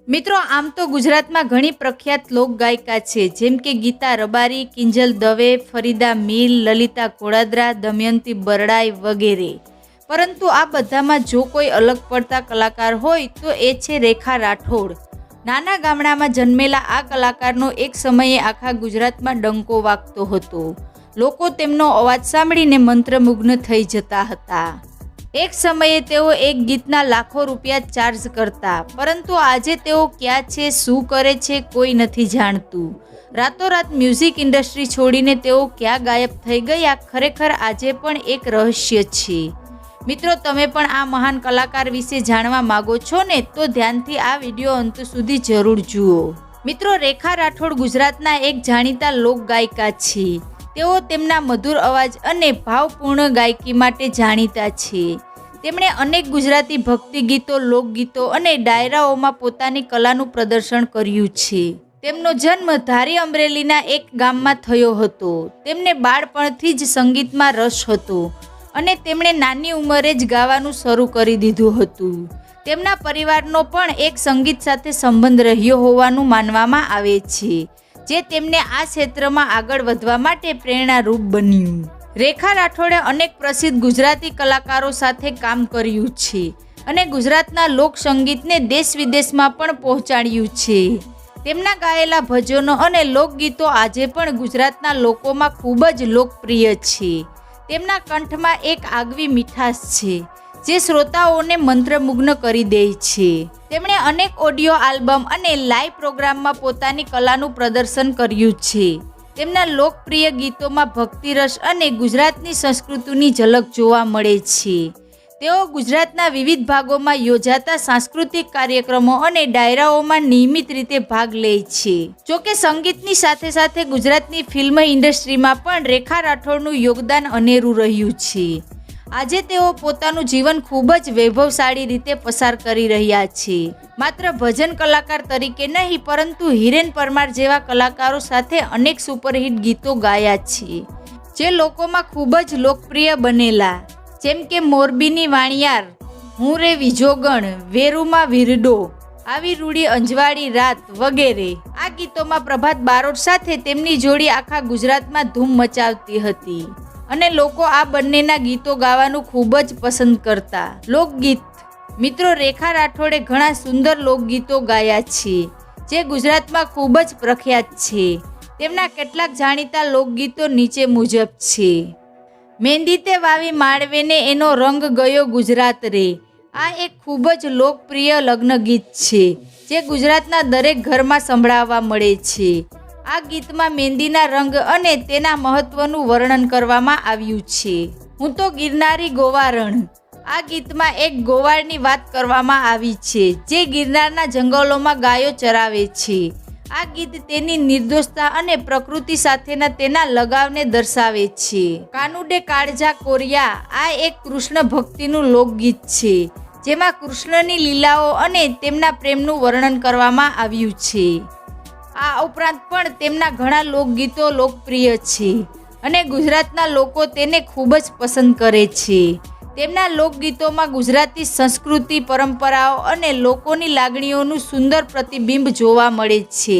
મિત્રો, આમ તો ગુજરાતમાં ઘણી પ્રખ્યાત લોકગાયિકા છે, જેમ કે ગીતા રબારી, કિંજલ દવે, ફરીદા મીર, લલિતા ઘોડાદરા, દમયંતી બરડાઈ વગેરે. પરંતુ આ બધામાં જો કોઈ અલગ પડતા કલાકાર હોય તો એ છે રેખા રાઠોડ. નાના ગામડામાં જન્મેલા આ કલાકારનો એક સમયે આખા ગુજરાતમાં ડંકો વાગતો હતો. લોકો તેમનો અવાજ સાંભળીને મંત્રમુગ્ન થઈ જતા હતા. એક સમયે તેઓ એક ગીતના લાખો રૂપિયા ચાર્જ કરતા, પરંતુ આજે તેઓ ક્યાં છે, શું કરે છે, કોઈ નથી જાણતું. રાતોરાત મ્યુઝિક ઇન્ડસ્ટ્રી છોડીને તેઓ ક્યાં ગાયબ થઈ ગયા, ખરેખર આજે પણ એક રહસ્ય છે. મિત્રો, તમે પણ આ મહાન કલાકાર વિશે જાણવા માંગો છો ને, તો ધ્યાનથી આ વિડીયો અંત સુધી જરૂર જુઓ. મિત્રો, રેખા રાઠોડ ગુજરાતના એક જાણીતા લોકગાયિકા છે. તેઓ તેમના મધુર અવાજ અને ભાવપૂર્ણ ગાયકી માટે જાણીતા છે. તેમણે અનેક ગુજરાતી ભક્તિ ગીતો, લોકગીતો અને ડાયરાઓમાં પોતાની કલાનું પ્રદર્શન કર્યું છે. તેમનો જન્મ ધારી અમરેલીના એક ગામમાં થયો હતો. તેમને બાળપણથી જ સંગીતમાં રસ હતો અને તેમણે નાની ઉંમરે જ ગાવાનું શરૂ કરી દીધું હતું. તેમના પરિવારનો પણ એક સંગીત સાથે સંબંધ રહ્યો હોવાનું માનવામાં આવે છે, જે તેમને આ ક્ષેત્રમાં આગળ વધવા માટે પ્રેરણારૂપ બન્યું. રેખા રાઠોડે અનેક પ્રસિદ્ધ ગુજરાતી કલાકારો સાથે કામ કર્યું છે અને ગુજરાતના લોક સંગીતને દેશ વિદેશમાં પણ પહોંચાડ્યું છે. તેમના ગાયેલા ભજનો અને લોકગીતો આજે પણ ગુજરાતના લોકોમાં ખૂબ જ લોકપ્રિય છે. તેમના કંઠમાં એક આગવી મીઠાશ છે, જે શ્રોતાઓને મંત્રમુગ્ન કરી દે છે. તેમણે અનેક ઓડિયો આલ્બમ અને લાઈવ પ્રોગ્રામમાં પોતાની કલાનું પ્રદર્શન કર્યું છે. તેમના લોકપ્રિય ગીતોમાં ભક્તિરસ અને ગુજરાતની સંસ્કૃતિની ઝલક જોવા મળે છે. તેઓ ગુજરાતના વિવિધ ભાગોમાં યોજાતા સાંસ્કૃતિક કાર્યક્રમો અને ડાયરાઓમાં નિયમિત રીતે ભાગ લે છે. જોકે સંગીતની સાથે સાથે ગુજરાતની ફિલ્મ ઇન્ડસ્ટ્રીમાં પણ રેખા રાઠોડનું યોગદાન અનેરું રહ્યું છે. આજે તેઓ પોતાનું જીવન ખૂબ જ વૈભવશાળી રીતે પસાર કરી રહ્યા છે. માત્ર ભજન કલાકાર તરીકે નહીં, પરંતુ હિરેન પરમાર જેવા કલાકારો સાથે અનેક સુપરહિટ ગીતો ગાયા છે, જે લોકોમાં ખૂબ જ લોકપ્રિય બનેલા, જેમ કે મોરબીની વાણિયાર, હું રે વિજોગણ, વેરુમાં વીરડો, આવી રૂડી અંજવાળી રાત વગેરે. આ ગીતોમાં પ્રભાત બારોટ સાથે તેમની જોડી આખા ગુજરાતમાં ધૂમ મચાવતી હતી અને લોકો આ બંનેના ગીતો ગાવાનું ખૂબ જ પસંદ કરતા. લોકગીત. મિત્રો, રેખા રાઠોડે ઘણા સુંદર લોકગીતો ગાયા છે, જે ગુજરાતમાં ખૂબ જ પ્રખ્યાત છે. તેમના કેટલાક જાણીતા લોકગીતો નીચે મુજબ છે. મહેંદી તે વાવી માળવેને, એનો રંગ ગયો ગુજરાત રે. આ એક ખૂબ જ લોકપ્રિય લગ્ન ગીત છે, જે ગુજરાતના દરેક ઘરમાં સંભળાવવા મળે છે. આ ગીતમાં મહેંદીના રંગ અને તેના મહત્વનું વર્ણન કરવામાં આવ્યું છે. હું તો ગિરનારી ગોવારણ. આ ગીતમાં એક ગોવાળની વાત કરવામાં આવી છે, જે ગિરનારના જંગલોમાં ગાયો ચરાવે છે. આ ગીત તેની નિર્દોષતા અને પ્રકૃતિ સાથેના તેના લગાવને દર્શાવે છે. કાનુડે કાળજા કોરિયા. આ એક કૃષ્ણ ભક્તિનું લોકગીત છે, જેમાં કૃષ્ણની લીલાઓ અને તેમના પ્રેમનું વર્ણન કરવામાં આવ્યું છે. આ ઉપરાંત પણ તેમના ઘણા લોકગીતો લોકપ્રિય છે અને ગુજરાતના લોકો તેને ખૂબ જ પસંદ કરે છે. તેમના લોકગીતોમાં ગુજરાતી સંસ્કૃતિ, પરંપરાઓ અને લોકોની લાગણીઓનું સુંદર પ્રતિબિંબ જોવા મળે છે.